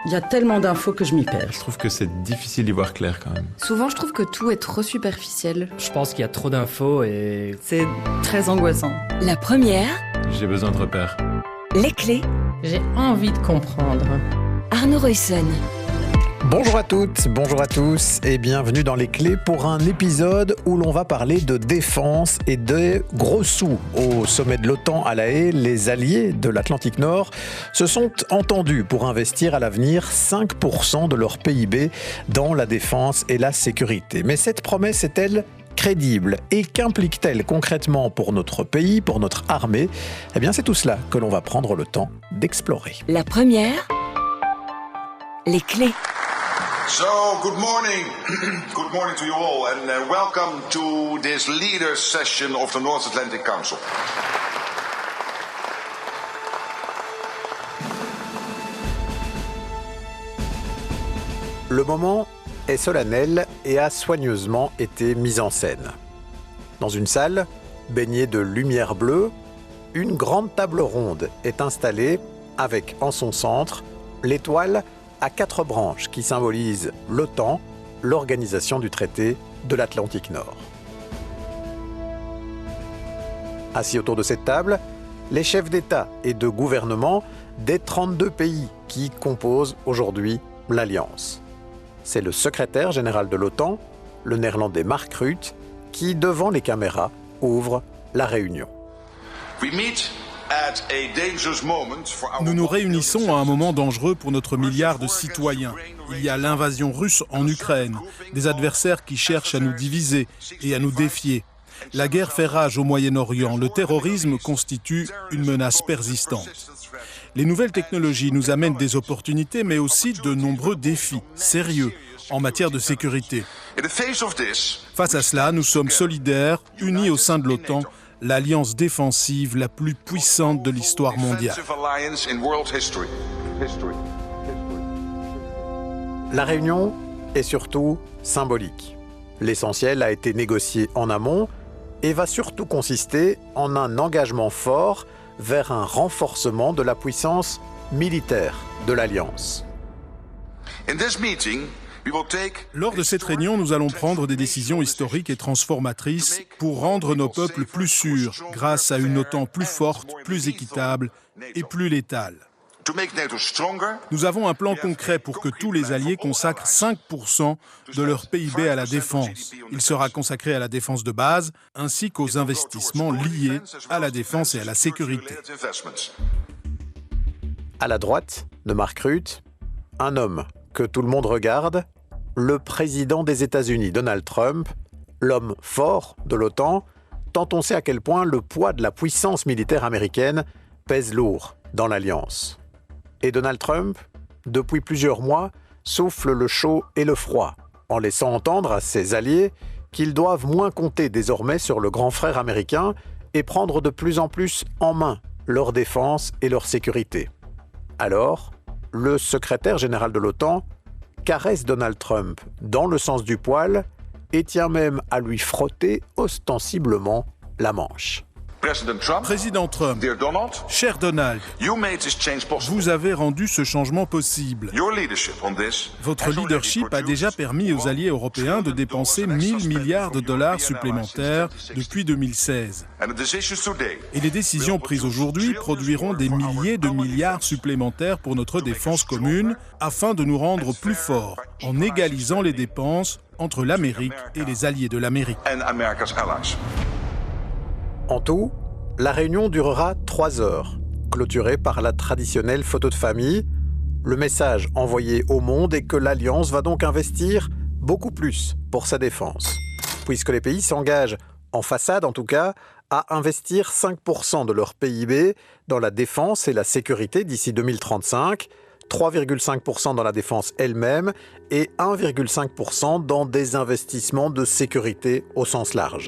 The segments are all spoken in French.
Il y a tellement d'infos que je m'y perds. Je trouve que c'est difficile d'y voir clair quand même. Souvent, je trouve que tout est trop superficiel. Je pense qu'il y a trop d'infos et... C'est très angoissant. La première, J'ai besoin de repères. les clés, J'ai envie de comprendre. Arnaud Roysson. Bonjour à toutes, bonjour à tous et bienvenue dans Les Clés pour un épisode où l'on va parler de défense et de gros sous. Au sommet de l'OTAN à La Haye, les alliés de l'Atlantique Nord se sont entendus pour investir à l'avenir 5% de leur PIB dans la défense et la sécurité. Mais cette promesse est-elle crédible et qu'implique-t-elle concrètement pour notre pays, pour notre armée ? Eh bien, c'est tout cela que l'on va prendre le temps d'explorer. La première, les clés. So, good morning. Good morning to you all, and welcome to this leaders session of the North Atlantic Council. Le moment est solennel et a soigneusement été mis en scène. Dans une salle, baignée de lumière bleue, une grande table ronde est installée avec en son centre l'étoile à 4 branches qui symbolisent l'OTAN, l'organisation du traité de l'Atlantique Nord. Assis autour de cette table, les chefs d'État et de gouvernement des 32 pays qui composent aujourd'hui l'Alliance. C'est le secrétaire général de l'OTAN, le néerlandais Mark Rutte, qui, devant les caméras, ouvre la réunion. Nous nous réunissons à un moment dangereux pour notre milliard de citoyens. Il y a l'invasion russe en Ukraine, des adversaires qui cherchent à nous diviser et à nous défier. La guerre fait rage au Moyen-Orient, le terrorisme constitue une menace persistante. Les nouvelles technologies nous amènent des opportunités, mais aussi de nombreux défis sérieux en matière de sécurité. Face à cela, nous sommes solidaires, unis au sein de l'OTAN, l'alliance défensive la plus puissante de l'histoire mondiale. La réunion est surtout symbolique. L'essentiel a été négocié en amont et va surtout consister en un engagement fort vers un renforcement de la puissance militaire de l'Alliance. Lors de cette réunion, nous allons prendre des décisions historiques et transformatrices pour rendre nos peuples plus sûrs grâce à une OTAN plus forte, plus équitable et plus létale. Nous avons un plan concret pour que tous les alliés consacrent 5% de leur PIB à la défense. Il sera consacré à la défense de base ainsi qu'aux investissements liés à la défense et à la sécurité. À la droite de Mark Rutte, un homme que tout le monde regarde, le président des États-Unis, Donald Trump, l'homme fort de l'OTAN, tant on sait à quel point le poids de la puissance militaire américaine pèse lourd dans l'Alliance. Et Donald Trump, depuis plusieurs mois, souffle le chaud et le froid, en laissant entendre à ses alliés qu'ils doivent moins compter désormais sur le grand frère américain et prendre de plus en plus en main leur défense et leur sécurité. Alors, le secrétaire général de l'OTAN caresse Donald Trump dans le sens du poil et tient même à lui frotter ostensiblement la manche. Président Trump, cher Donald, vous avez rendu ce changement possible. Votre leadership a déjà permis aux alliés européens de dépenser 1 000 milliards de dollars supplémentaires depuis 2016. Et les décisions prises aujourd'hui produiront des milliers de milliards supplémentaires pour notre défense commune afin de nous rendre plus forts en égalisant les dépenses entre l'Amérique et les alliés de l'Amérique. En tout, la réunion durera 3 heures, clôturée par la traditionnelle photo de famille. Le message envoyé au monde est que l'Alliance va donc investir beaucoup plus pour sa défense, puisque les pays s'engagent, en façade en tout cas, à investir 5% de leur PIB dans la défense et la sécurité d'ici 2035, 3,5% dans la défense elle-même et 1,5% dans des investissements de sécurité au sens large.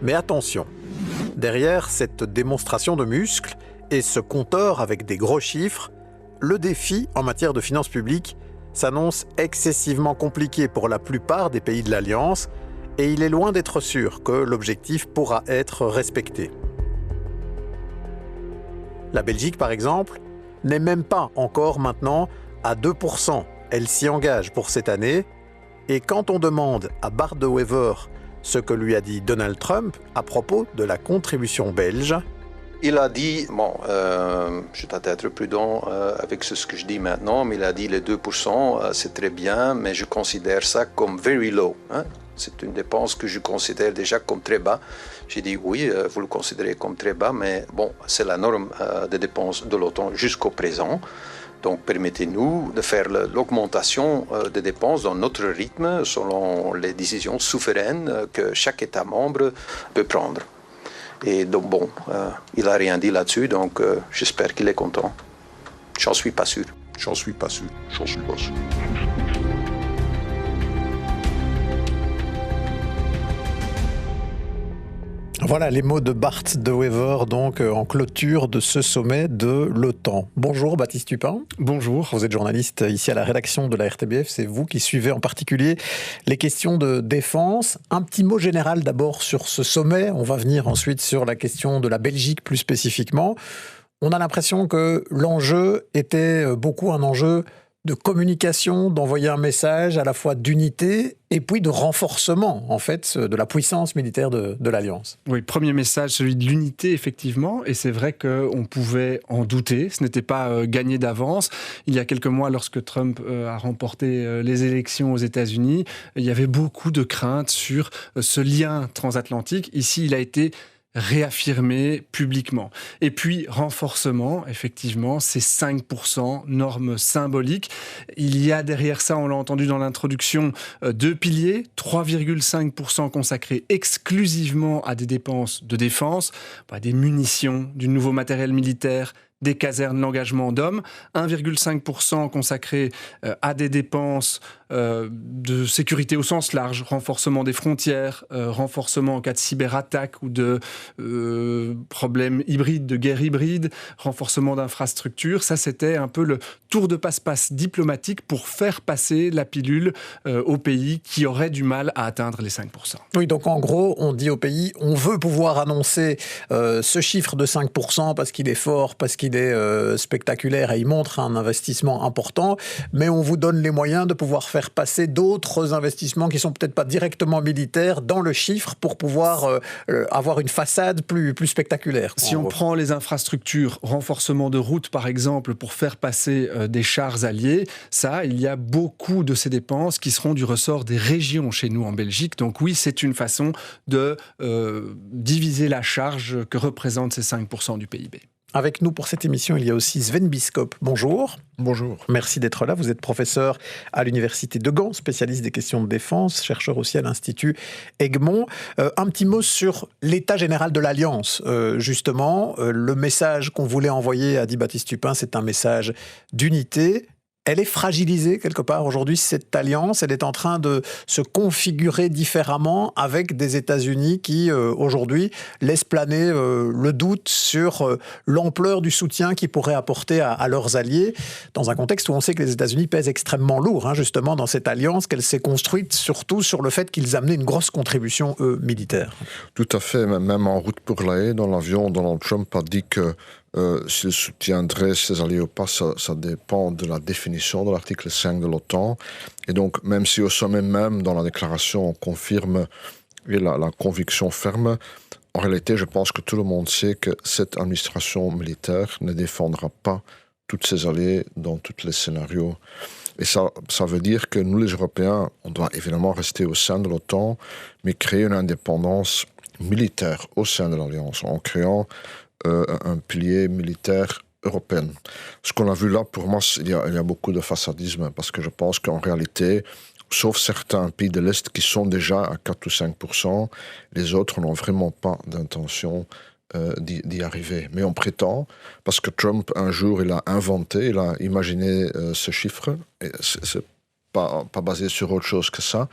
Mais attention, derrière cette démonstration de muscles et ce compteur avec des gros chiffres, le défi en matière de finances publiques s'annonce excessivement compliqué pour la plupart des pays de l'Alliance et il est loin d'être sûr que l'objectif pourra être respecté. La Belgique, par exemple, n'est même pas encore maintenant à 2%. Elle s'y engage pour cette année. Et quand on demande à Bart De Wever ce que lui a dit Donald Trump à propos de la contribution belge, il a dit, je dois être prudent avec ce que je dis maintenant, mais il a dit les 2%, c'est très bien, mais je considère ça comme very low. C'est une dépense que je considère déjà comme très bas. J'ai dit oui, vous le considérez comme très bas, mais bon, c'est la norme des dépenses de l'OTAN jusqu'au présent. Donc permettez-nous de faire l'augmentation des dépenses dans notre rythme, selon les décisions souveraines que chaque État membre peut prendre. Et donc il n'a rien dit là-dessus, donc j'espère qu'il est content. J'en suis pas sûr. Voilà les mots de Bart De Wever, donc en clôture de ce sommet de l'OTAN. Bonjour Baptiste Tupin. Bonjour. Vous êtes journaliste ici à la rédaction de la RTBF. C'est vous qui suivez en particulier les questions de défense. Un petit mot général d'abord sur ce sommet. On va venir ensuite sur la question de la Belgique plus spécifiquement. On a l'impression que l'enjeu était beaucoup un enjeu de communication, d'envoyer un message à la fois d'unité et puis de renforcement, en fait, de la puissance militaire de l'Alliance. Oui, premier message, celui de l'unité, effectivement, et c'est vrai qu'on pouvait en douter, ce n'était pas gagné d'avance. Il y a quelques mois, lorsque Trump a remporté les élections aux États-Unis, il y avait beaucoup de craintes sur ce lien transatlantique. Ici, il a été réaffirmé publiquement. Et puis, renforcement, effectivement, c'est 5%, norme symbolique. Il y a derrière ça, on l'a entendu dans l'introduction, 2 piliers, 3,5% consacrés exclusivement à des dépenses de défense, des munitions, du nouveau matériel militaire, des casernes, l'engagement d'hommes, 1,5% consacré à des dépenses de sécurité au sens large, renforcement des frontières, renforcement en cas de cyberattaque ou de problèmes hybrides, de guerre hybride, renforcement d'infrastructures. Ça, c'était un peu le tour de passe-passe diplomatique pour faire passer la pilule aux pays qui auraient du mal à atteindre les 5%. Oui, donc en gros, on dit aux pays, on veut pouvoir annoncer ce chiffre de 5% parce qu'il est fort, parce qu'il est spectaculaire et il montre un investissement important, mais on vous donne les moyens de pouvoir faire passer d'autres investissements qui sont peut-être pas directement militaires dans le chiffre pour pouvoir avoir une façade plus spectaculaire. Si on prend les infrastructures, renforcement de routes par exemple, pour faire passer des chars alliés, ça, il y a beaucoup de ces dépenses qui seront du ressort des régions chez nous en Belgique. Donc oui, c'est une façon de diviser la charge que représentent ces 5% du PIB. Avec nous pour cette émission, il y a aussi Sven Biscop. Bonjour. Bonjour. Merci d'être là. Vous êtes professeur à l'Université de Gand, spécialiste des questions de défense, chercheur aussi à l'Institut Egmont. Un petit mot sur l'état général de l'Alliance. Justement, le message qu'on voulait envoyer, a dit Baptiste Tupin, c'est un message d'unité. Elle est fragilisée quelque part aujourd'hui, cette alliance. Elle est en train de se configurer différemment avec des États-Unis qui, aujourd'hui, laissent planer le doute sur l'ampleur du soutien qu'ils pourraient apporter à leurs alliés, dans un contexte où on sait que les États-Unis pèsent extrêmement lourd, justement, dans cette alliance, qu'elle s'est construite surtout sur le fait qu'ils amenaient une grosse contribution militaire. Tout à fait. Même en route pour La Haye, dans l'avion, Donald Trump a dit que s'il soutiendrait ses alliés ou pas, ça dépend de la définition de l'article 5 de l'OTAN. Et donc, même si au sommet même, dans la déclaration, on confirme la conviction ferme, en réalité, je pense que tout le monde sait que cette administration militaire ne défendra pas tous ses alliés dans tous les scénarios. Et ça veut dire que nous, les Européens, on doit évidemment rester au sein de l'OTAN, mais créer une indépendance militaire au sein de l'Alliance, en créant un pilier militaire européen. Ce qu'on a vu là, pour moi, il y a beaucoup de façadisme, parce que je pense qu'en réalité, sauf certains pays de l'Est qui sont déjà à 4 ou 5%, les autres n'ont vraiment pas d'intention d'y arriver. Mais on prétend, parce que Trump, un jour, il a imaginé ce chiffre, et c'est pas basé sur autre chose que ça,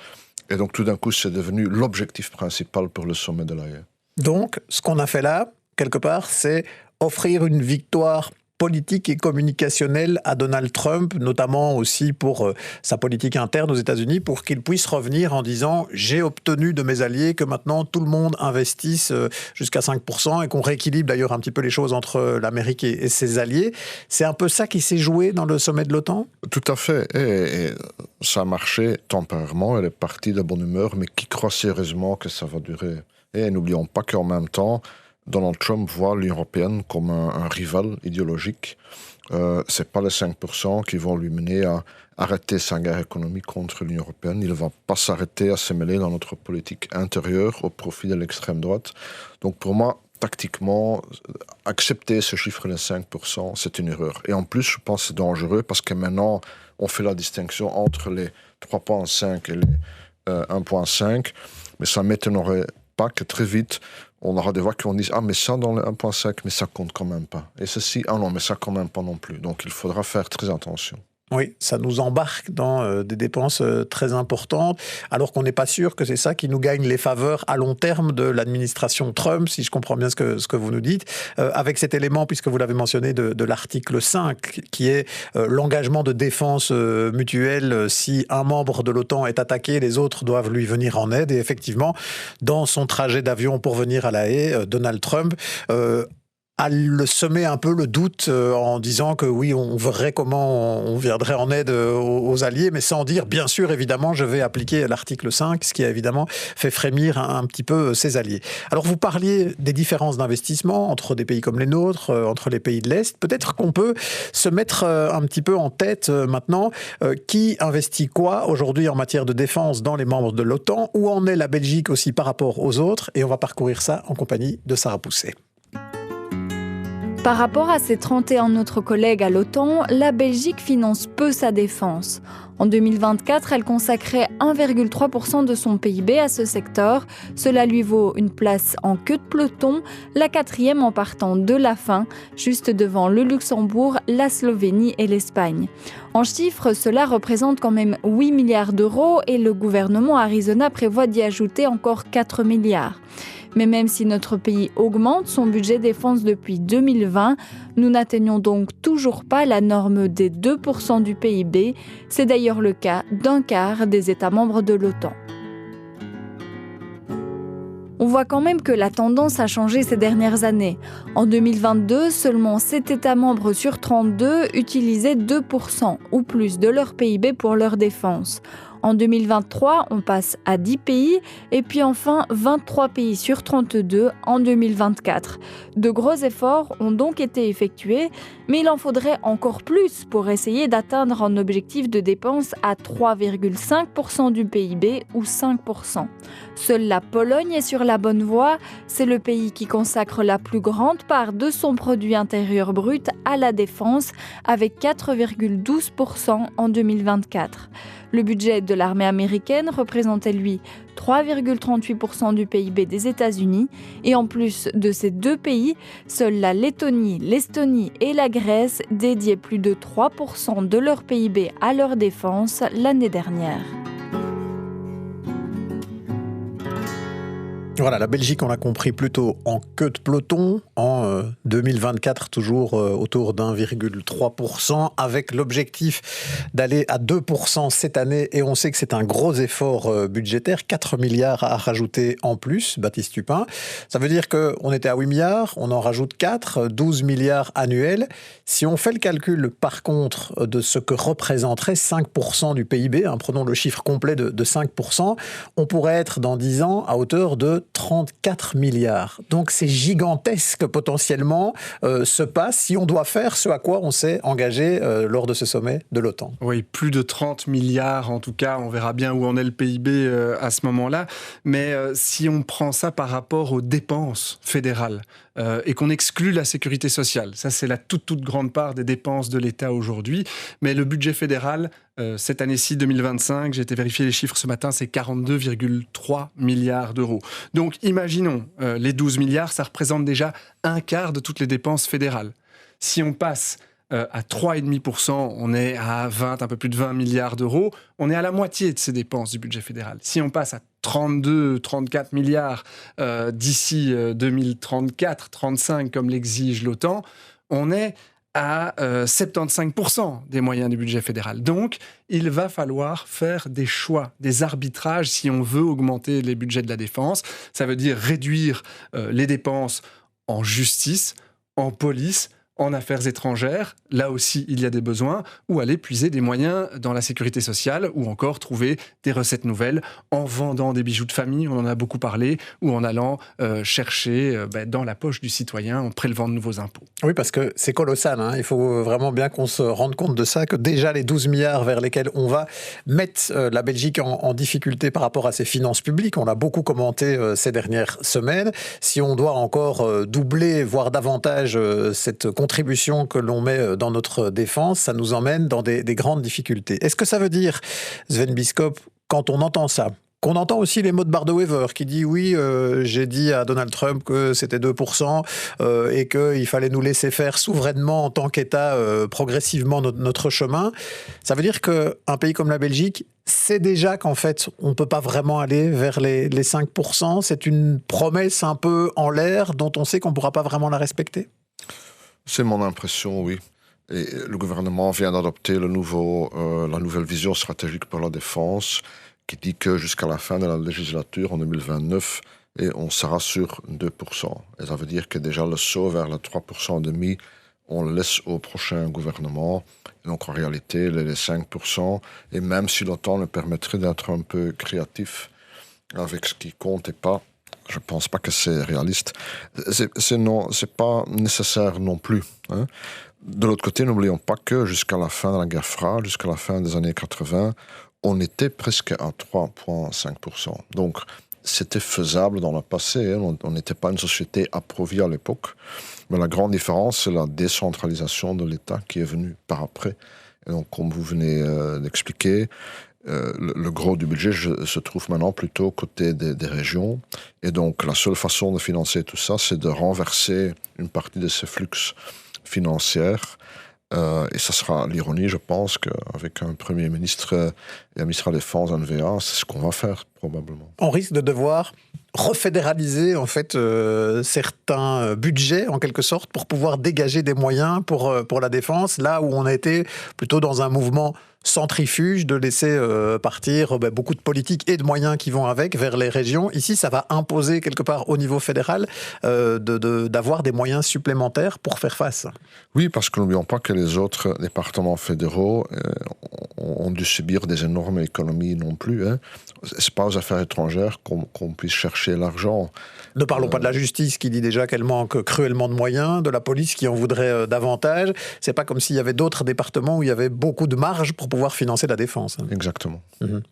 et donc tout d'un coup, c'est devenu l'objectif principal pour le sommet de La Haye. Donc, ce qu'on a fait là, quelque part, c'est offrir une victoire politique et communicationnelle à Donald Trump, notamment aussi pour sa politique interne aux États-Unis, pour qu'il puisse revenir en disant « j'ai obtenu de mes alliés que maintenant tout le monde investisse jusqu'à 5% et qu'on rééquilibre d'ailleurs un petit peu les choses entre l'Amérique et ses alliés ». C'est un peu ça qui s'est joué dans le sommet de l'OTAN ? Tout à fait. Et ça a marché temporairement, elle est partie de bonne humeur, mais qui croit sérieusement que ça va durer ? Et n'oublions pas qu'en même temps, Donald Trump voit l'Union européenne comme un rival idéologique. Ce n'est pas les 5% qui vont lui mener à arrêter sa guerre économique contre l'Union européenne. Il ne va pas s'arrêter à se mêler dans notre politique intérieure au profit de l'extrême droite. Donc pour moi, tactiquement, accepter ce chiffre de 5%, c'est une erreur. Et en plus, je pense que c'est dangereux parce que maintenant, on fait la distinction entre les 3,5 et les 1,5. Mais ça m'étonnerait pas que très vite, on aura des voix qui vont dire « Ah, mais ça dans le 1,5, mais ça compte quand même pas. » Et ceci, « Ah non, mais ça quand même pas non plus. » Donc il faudra faire très attention. Oui, ça nous embarque dans des dépenses très importantes, alors qu'on n'est pas sûr que c'est ça qui nous gagne les faveurs à long terme de l'administration Trump, si je comprends bien ce que vous nous dites, avec cet élément, puisque vous l'avez mentionné, de l'article 5, qui est l'engagement de défense mutuelle. Si un membre de l'OTAN est attaqué, les autres doivent lui venir en aide. Et effectivement, dans son trajet d'avion pour venir à La Haye, Donald Trump à le semer un peu le doute en disant que oui, on verrait comment on viendrait en aide aux alliés, mais sans dire, bien sûr, évidemment, je vais appliquer l'article 5, ce qui a évidemment fait frémir un petit peu ses alliés. Alors, vous parliez des différences d'investissement entre des pays comme les nôtres, entre les pays de l'Est. Peut-être qu'on peut se mettre un petit peu en tête maintenant qui investit quoi aujourd'hui en matière de défense dans les membres de l'OTAN, où en est la Belgique aussi par rapport aux autres, et on va parcourir ça en compagnie de Sarah Pousset. Par rapport à ses 31 autres collègues à l'OTAN, la Belgique finance peu sa défense. En 2024, elle consacrait 1,3% de son PIB à ce secteur. Cela lui vaut une place en queue de peloton, la 4e en partant de la fin, juste devant le Luxembourg, la Slovénie et l'Espagne. En chiffres, cela représente quand même 8 milliards d'euros et le gouvernement Arizona prévoit d'y ajouter encore 4 milliards. Mais même si notre pays augmente son budget défense depuis 2020, nous n'atteignons donc toujours pas la norme des 2% du PIB. C'est d'ailleurs le cas d'un quart des États membres de l'OTAN. On voit quand même que la tendance a changé ces dernières années. En 2022, seulement 7 États membres sur 32 utilisaient 2% ou plus de leur PIB pour leur défense. En 2023, on passe à 10 pays et puis enfin 23 pays sur 32 en 2024. De gros efforts ont donc été effectués, mais il en faudrait encore plus pour essayer d'atteindre un objectif de dépenses à 3,5% du PIB ou 5%. Seule la Pologne est sur la bonne voie. C'est le pays qui consacre la plus grande part de son produit intérieur brut à la défense, avec 4,12% en 2024. Le budget de l'armée américaine représentait, lui, 3,38% du PIB des États-Unis. Et en plus de ces deux pays, seuls la Lettonie, l'Estonie et la Grèce dédiaient plus de 3% de leur PIB à leur défense l'année dernière. Voilà, la Belgique, on l'a compris, plutôt en queue de peloton, en 2024, toujours autour d'1,3%, avec l'objectif d'aller à 2% cette année, et on sait que c'est un gros effort budgétaire, 4 milliards à rajouter en plus, Baptiste Tupin. Ça veut dire qu'on était à 8 milliards, on en rajoute 4, 12 milliards annuels. Si on fait le calcul, par contre, de ce que représenterait 5% du PIB, prenons le chiffre complet de 5%, on pourrait être dans 10 ans à hauteur de 34 milliards. Donc c'est gigantesque potentiellement se passe si on doit faire ce à quoi on s'est engagé lors de ce sommet de l'OTAN. Oui, plus de 30 milliards en tout cas, on verra bien où en est le PIB à ce moment-là. Mais si on prend ça par rapport aux dépenses fédérales et qu'on exclut la sécurité sociale, ça c'est la toute grande part des dépenses de l'État aujourd'hui, mais le budget fédéral, cette année-ci 2025, j'ai été vérifier les chiffres ce matin, c'est 42,3 milliards d'euros. Donc imaginons, les 12 milliards, ça représente déjà un quart de toutes les dépenses fédérales. Si on passe à 3,5%, on est à un peu plus de 20 milliards d'euros, on est à la moitié de ces dépenses du budget fédéral. Si on passe à 34 milliards d'ici 2034, 35 comme l'exige l'OTAN, on est à 75% des moyens du budget fédéral. Donc, il va falloir faire des choix, des arbitrages si on veut augmenter les budgets de la défense. Ça veut dire réduire les dépenses en justice, en police, en affaires étrangères, là aussi il y a des besoins, ou aller puiser des moyens dans la sécurité sociale, ou encore trouver des recettes nouvelles en vendant des bijoux de famille, on en a beaucoup parlé, ou en allant chercher dans la poche du citoyen, en prélevant de nouveaux impôts. Oui, parce que c'est colossal, hein. Il faut vraiment bien qu'on se rende compte de ça, que déjà les 12 milliards vers lesquels on va mettre la Belgique en difficulté par rapport à ses finances publiques, on l'a beaucoup commenté ces dernières semaines. Si on doit encore doubler, voire davantage cette contribution que l'on met dans notre défense, ça nous emmène dans des grandes difficultés. Est-ce que ça veut dire, Sven Bisschop, quand on entend ça, qu'on entend aussi les mots de Bart De Wever qui dit oui, j'ai dit à Donald Trump que c'était 2% et qu'il fallait nous laisser faire souverainement en tant qu'État progressivement notre chemin. Ça veut dire qu'un pays comme la Belgique sait déjà qu'en fait, on ne peut pas vraiment aller vers les 5%. C'est une promesse un peu en l'air dont on sait qu'on ne pourra pas vraiment la respecter. C'est mon impression, oui. Et le gouvernement vient d'adopter la nouvelle vision stratégique pour la défense qui dit que jusqu'à la fin de la législature, en 2029, on sera sur 2%. Et ça veut dire que déjà le saut vers le 3,5%, on le laisse au prochain gouvernement. Et donc en réalité, les 5%, et même si l'OTAN le permettrait d'être un peu créatif avec ce qui compte et pas, je ne pense pas que c'est réaliste. C'est pas nécessaire non plus. Hein. De l'autre côté, n'oublions pas que jusqu'à la fin de la guerre froide, jusqu'à la fin des années 80, on était presque à 3,5%. Donc, c'était faisable dans le passé. Hein. On n'était pas une société approuvée à l'époque. Mais la grande différence, c'est la décentralisation de l'État qui est venue par après. Et donc, comme vous venez d'expliquer, le gros du budget se trouve maintenant plutôt côté des régions. Et donc, la seule façon de financer tout ça, c'est de renverser une partie de ces flux financiers. Et ça sera l'ironie, je pense, qu'avec un Premier ministre et un ministre de la Défense, un NVA, c'est ce qu'on va faire, probablement. On risque de devoir refédéraliser, en fait, certains budgets, en quelque sorte, pour pouvoir dégager des moyens pour la défense, là où on a été plutôt dans un mouvement centrifuge de laisser partir beaucoup de politiques et de moyens qui vont avec vers les régions. Ici, ça va imposer quelque part au niveau fédéral d'avoir des moyens supplémentaires pour faire face. Oui, parce que n'oublions pas que les autres départements fédéraux ont dû subir des énormes économies non plus. Hein. C'est pas aux affaires étrangères qu'on puisse chercher l'argent. Ne parlons pas de la justice qui dit déjà qu'elle manque cruellement de moyens, de la police qui en voudrait davantage. C'est pas comme s'il y avait d'autres départements où il y avait beaucoup de marge pour pouvoir financer la défense. Exactement.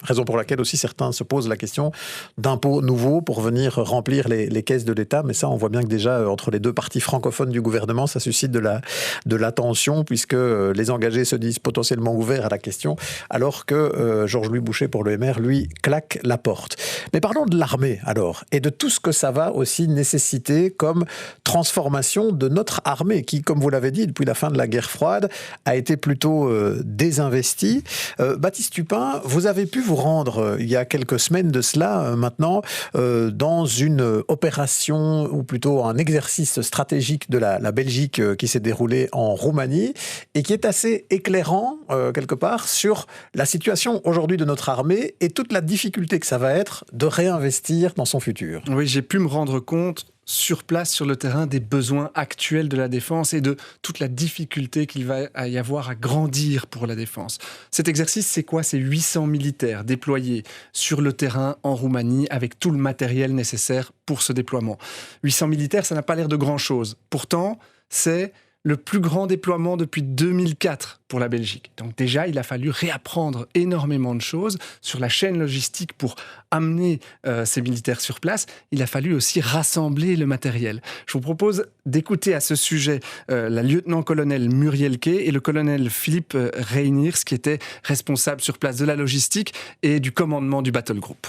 Raison pour laquelle aussi certains se posent la question d'impôts nouveaux pour venir remplir les caisses de l'État. Mais ça, on voit bien que déjà, entre les deux parties francophones du gouvernement, ça suscite de la tension puisque les engagés se disent potentiellement ouverts à la question, alors que Georges-Louis Boucher pour le MR, lui, claque la porte. Mais parlons de l'armée, alors, et de tout ce que ça va aussi nécessiter comme transformation de notre armée, qui, comme vous l'avez dit, depuis la fin de la guerre froide, a été plutôt désinvestie. Baptiste Tupin, vous avez pu vous rendre, il y a quelques semaines de cela maintenant, dans une opération, ou plutôt un exercice stratégique de la Belgique qui s'est déroulé en Roumanie, et qui est assez éclairant, quelque part, sur la situation aujourd'hui de notre armée et toute la difficulté que ça va être de réinvestir dans son futur. Oui, j'ai pu me rendre compte sur place, sur le terrain, des besoins actuels de la défense et de toute la difficulté qu'il va y avoir à grandir pour la défense. Cet exercice, c'est quoi ? C'est 800 militaires déployés sur le terrain en Roumanie avec tout le matériel nécessaire pour ce déploiement. 800 militaires, ça n'a pas l'air de grand-chose. Pourtant, c'est le plus grand déploiement depuis 2004 pour la Belgique. Donc déjà, il a fallu réapprendre énormément de choses sur la chaîne logistique pour amener ces militaires sur place. Il a fallu aussi rassembler le matériel. Je vous propose d'écouter à ce sujet la lieutenant-colonel Muriel Kay et le colonel Philippe Reiniers, qui était responsable sur place de la logistique et du commandement du battle group.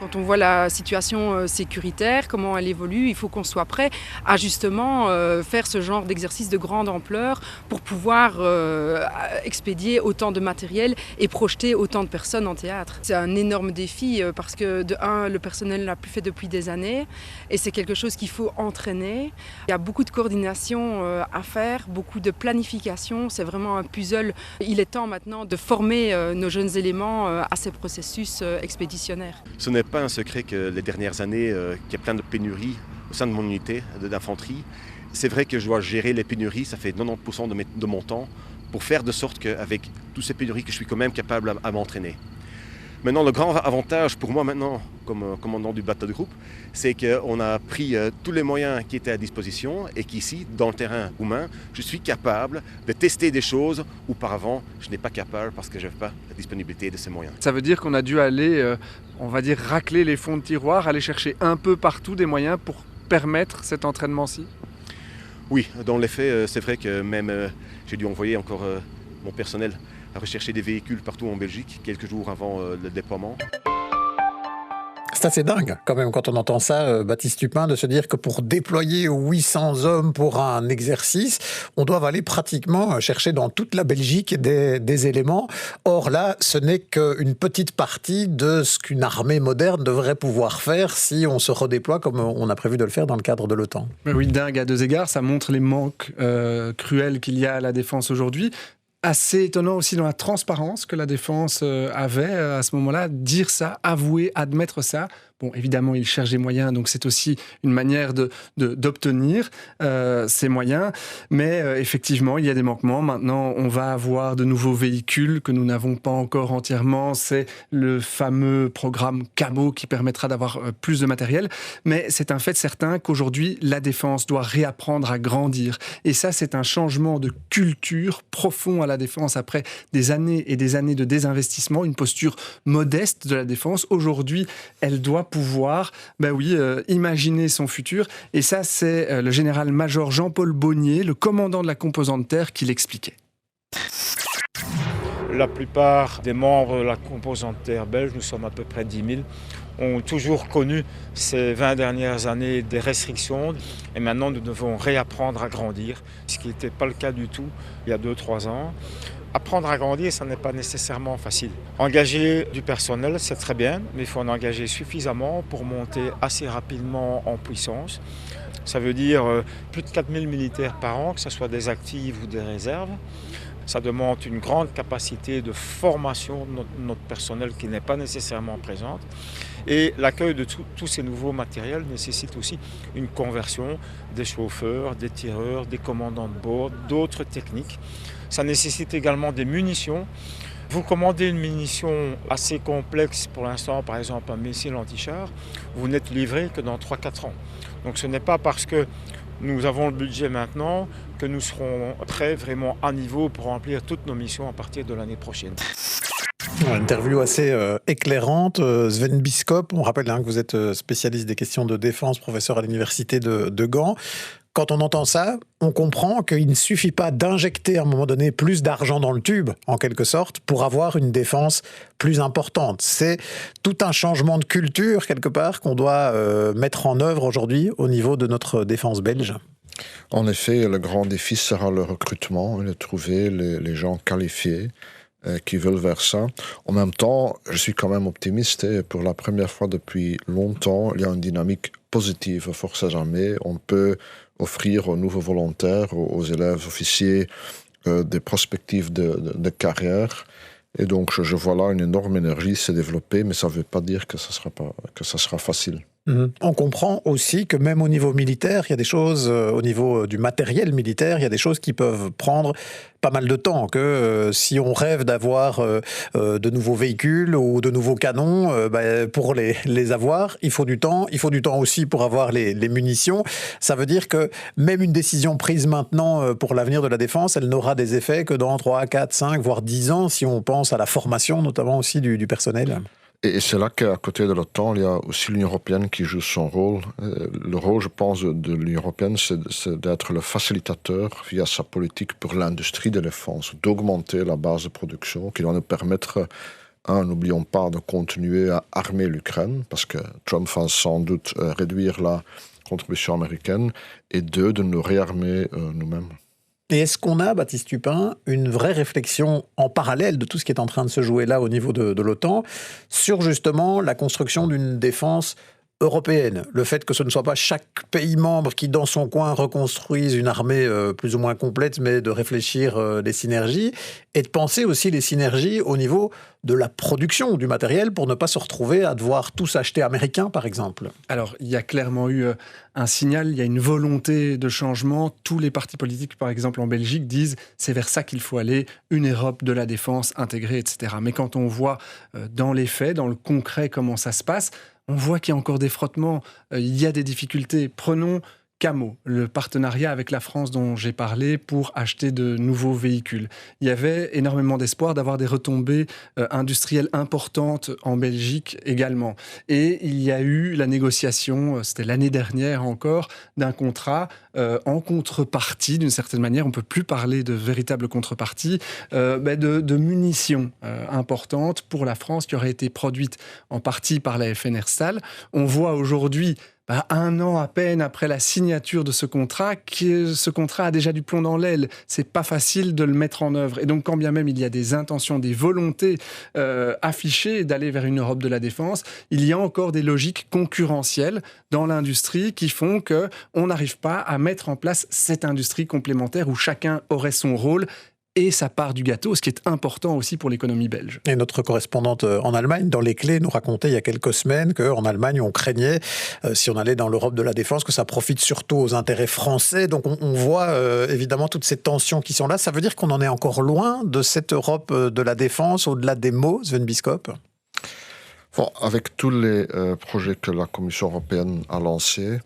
Quand on voit la situation sécuritaire, comment elle évolue, il faut qu'on soit prêt à justement faire ce genre d'exercice de grande ampleur pour pouvoir expédier autant de matériel et projeter autant de personnes en théâtre. C'est un énorme défi parce que de un, le personnel ne l'a plus fait depuis des années et c'est quelque chose qu'il faut entraîner. Il y a beaucoup de coordination à faire, beaucoup de planification, c'est vraiment un puzzle. Il est temps maintenant de former nos jeunes éléments à ces processus expéditionnaires. Ce n'est pas un secret que les dernières années, qu'il y a plein de pénuries au sein de mon unité d'infanterie. C'est vrai que je dois gérer les pénuries, ça fait 90% de mon temps, pour faire de sorte qu'avec toutes ces pénuries, que je suis quand même capable à m'entraîner. Maintenant, le grand avantage pour moi maintenant, comme commandant du bateau de groupe, c'est qu'on a pris tous les moyens qui étaient à disposition et qu'ici, dans le terrain roumain, je suis capable de tester des choses auparavant, je n'ai pas capable parce que je n'avais pas la disponibilité de ces moyens. Ça veut dire qu'on a dû aller, on va dire, racler les fonds de tiroir, aller chercher un peu partout des moyens pour permettre cet entraînement-ci ? Oui, dans les faits, c'est vrai que même j'ai dû envoyer encore mon personnel à rechercher des véhicules partout en Belgique, quelques jours avant le déploiement. C'est assez dingue quand même quand on entend ça, Baptiste Tupin, de se dire que pour déployer 800 hommes pour un exercice, on doit aller pratiquement chercher dans toute la Belgique des éléments. Or là, ce n'est qu'une petite partie de ce qu'une armée moderne devrait pouvoir faire si on se redéploie comme on a prévu de le faire dans le cadre de l'OTAN. Oui, dingue à deux égards, ça montre les manques cruels qu'il y a à la défense aujourd'hui. Assez étonnant aussi dans la transparence que la défense avait à ce moment-là, dire ça, avouer, admettre ça. Bon, évidemment, il cherche des moyens, donc c'est aussi une manière d'obtenir ces moyens. Mais effectivement, il y a des manquements. Maintenant, on va avoir de nouveaux véhicules que nous n'avons pas encore entièrement. C'est le fameux programme Camo qui permettra d'avoir plus de matériel. Mais c'est un fait certain qu'aujourd'hui, la défense doit réapprendre à grandir. Et ça, c'est un changement de culture profond à la défense après des années et des années de désinvestissement, une posture modeste de la défense. Aujourd'hui, elle doit pouvoir imaginer son futur. Et ça, c'est le général-major Jean-Paul Bonnier, le commandant de la composante terre, qui l'expliquait. La plupart des membres de la composante terre belge, nous sommes à peu près 10 000, ont toujours connu ces 20 dernières années des restrictions. Et maintenant, nous devons réapprendre à grandir, ce qui n'était pas le cas du tout il y a 2-3 ans. Apprendre à grandir, ça n'est pas nécessairement facile. Engager du personnel, c'est très bien, mais il faut en engager suffisamment pour monter assez rapidement en puissance. Ça veut dire plus de 4000 militaires par an, que ce soit des actifs ou des réserves. Ça demande une grande capacité de formation de notre personnel qui n'est pas nécessairement présente. Et l'accueil de tous ces nouveaux matériels nécessite aussi une conversion des chauffeurs, des tireurs, des commandants de bord, d'autres techniques. Ça nécessite également des munitions. Vous commandez une munition assez complexe pour l'instant, par exemple un missile anti-char, vous n'êtes livré que dans 3-4 ans. Donc ce n'est pas parce que nous avons le budget maintenant que nous serons prêts vraiment à niveau pour remplir toutes nos missions à partir de l'année prochaine. Une interview assez éclairante. Sven Biskop, on rappelle que vous êtes spécialiste des questions de défense, professeur à l'université de Gand. Quand on entend ça, on comprend qu'il ne suffit pas d'injecter à un moment donné plus d'argent dans le tube, en quelque sorte, pour avoir une défense plus importante. C'est tout un changement de culture, quelque part, qu'on doit mettre en œuvre aujourd'hui au niveau de notre défense belge. En effet, le grand défi sera le recrutement et de trouver les gens qualifiés qui veulent vers ça. En même temps, je suis quand même optimiste et pour la première fois depuis longtemps, il y a une dynamique positive aux forces armées. On peut offrir aux nouveaux volontaires, aux élèves officiers, des perspectives de carrière. Et donc, je vois là une énorme énergie se développer, mais ça ne veut pas dire que ça sera facile. On comprend aussi que même au niveau militaire, il y a des choses, au niveau du matériel militaire, il y a des choses qui peuvent prendre pas mal de temps. Que si on rêve d'avoir de nouveaux véhicules ou de nouveaux canons, pour les avoir, il faut du temps. Il faut du temps aussi pour avoir les munitions. Ça veut dire que même une décision prise maintenant pour l'avenir de la défense, elle n'aura des effets que dans 3, 4, 5, voire 10 ans, si on pense à la formation, notamment aussi du personnel. Et c'est là qu'à côté de l'OTAN, il y a aussi l'Union européenne qui joue son rôle. Le rôle, je pense, de l'Union européenne, c'est d'être le facilitateur via sa politique pour l'industrie de défense, d'augmenter la base de production qui doit nous permettre n'oublions pas de continuer à armer l'Ukraine, parce que Trump va sans doute réduire la contribution américaine, et 2, de nous réarmer nous-mêmes. Et est-ce qu'on a, Baptiste Tupin, une vraie réflexion en parallèle de tout ce qui est en train de se jouer là au niveau de l'OTAN sur justement la construction d'une défense européenne, le fait que ce ne soit pas chaque pays membre qui, dans son coin, reconstruise une armée plus ou moins complète, mais de réfléchir les synergies, et de penser aussi les synergies au niveau de la production du matériel pour ne pas se retrouver à devoir tous acheter américain, par exemple. Alors, il y a clairement eu un signal, il y a une volonté de changement. Tous les partis politiques, par exemple en Belgique, disent c'est vers ça qu'il faut aller, une Europe de la défense intégrée, etc. Mais quand on voit dans les faits, dans le concret, comment ça se passe, on voit qu'il y a encore des frottements, il y a des difficultés. Prenons Camo, le partenariat avec la France dont j'ai parlé pour acheter de nouveaux véhicules. Il y avait énormément d'espoir d'avoir des retombées industrielles importantes en Belgique également. Et il y a eu la négociation, c'était l'année dernière encore, d'un contrat en contrepartie, d'une certaine manière, on ne peut plus parler de véritable contrepartie, de munitions importantes pour la France qui auraient été produites en partie par la FNR Stahl. On voit aujourd'hui, un an à peine après la signature de ce contrat, que ce contrat a déjà du plomb dans l'aile. C'est pas facile de le mettre en œuvre. Et donc, quand bien même il y a des intentions, des volontés affichées d'aller vers une Europe de la défense, il y a encore des logiques concurrentielles dans l'industrie qui font qu'on n'arrive pas à mettre en place cette industrie complémentaire où chacun aurait son rôle et sa part du gâteau, ce qui est important aussi pour l'économie belge. Et notre correspondante en Allemagne, dans les clés, nous racontait il y a quelques semaines qu'en Allemagne, on craignait, si on allait dans l'Europe de la défense, que ça profite surtout aux intérêts français. Donc on voit évidemment toutes ces tensions qui sont là. Ça veut dire qu'on en est encore loin de cette Europe de la défense, au-delà des mots, Sven Bisschop ? Bon, avec tous les projets que la Commission européenne a lancés,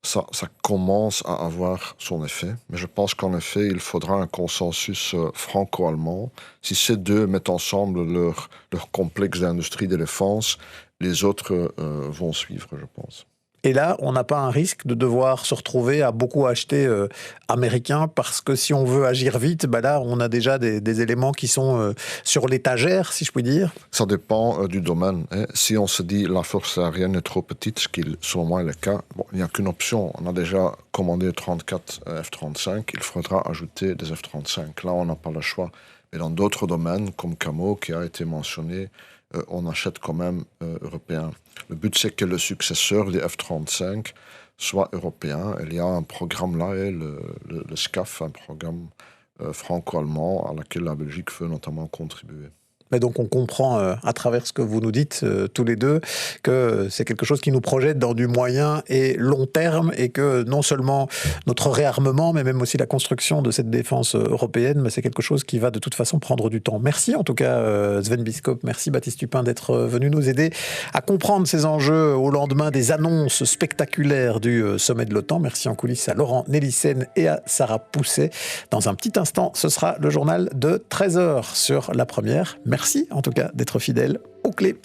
ça commence à avoir son effet. Mais je pense qu'en effet, il faudra un consensus franco-allemand. Si ces deux mettent ensemble leur complexe d'industrie de défense, les autres vont suivre, je pense. Et là, on n'a pas un risque de devoir se retrouver à beaucoup acheter américain parce que si on veut agir vite, là, on a déjà des éléments qui sont sur l'étagère, si je puis dire. Ça dépend du domaine. Si on se dit la force aérienne est trop petite, ce qui, selon moi, est le cas, il n'y a qu'une option. On a déjà commandé 34 F-35, il faudra ajouter des F-35. Là, on n'a pas le choix. Mais dans d'autres domaines, comme Camo, qui a été mentionné, on achète quand même européen. Le but, c'est que le successeur des F-35 soit européen. Il y a un programme là, le SCAF, un programme franco-allemand à laquelle la Belgique veut notamment contribuer. Mais donc on comprend à travers ce que vous nous dites tous les deux que c'est quelque chose qui nous projette dans du moyen et long terme et que non seulement notre réarmement mais même aussi la construction de cette défense européenne, c'est quelque chose qui va de toute façon prendre du temps. Merci en tout cas Sven Bisschop, merci Baptiste Tupin d'être venu nous aider à comprendre ces enjeux au lendemain des annonces spectaculaires du sommet de l'OTAN. Merci en coulisses à Laurent Nélissen et à Sarah Pousset. Dans un petit instant, ce sera le journal de 13h sur La Première. Merci en tout cas d'être fidèle aux clés.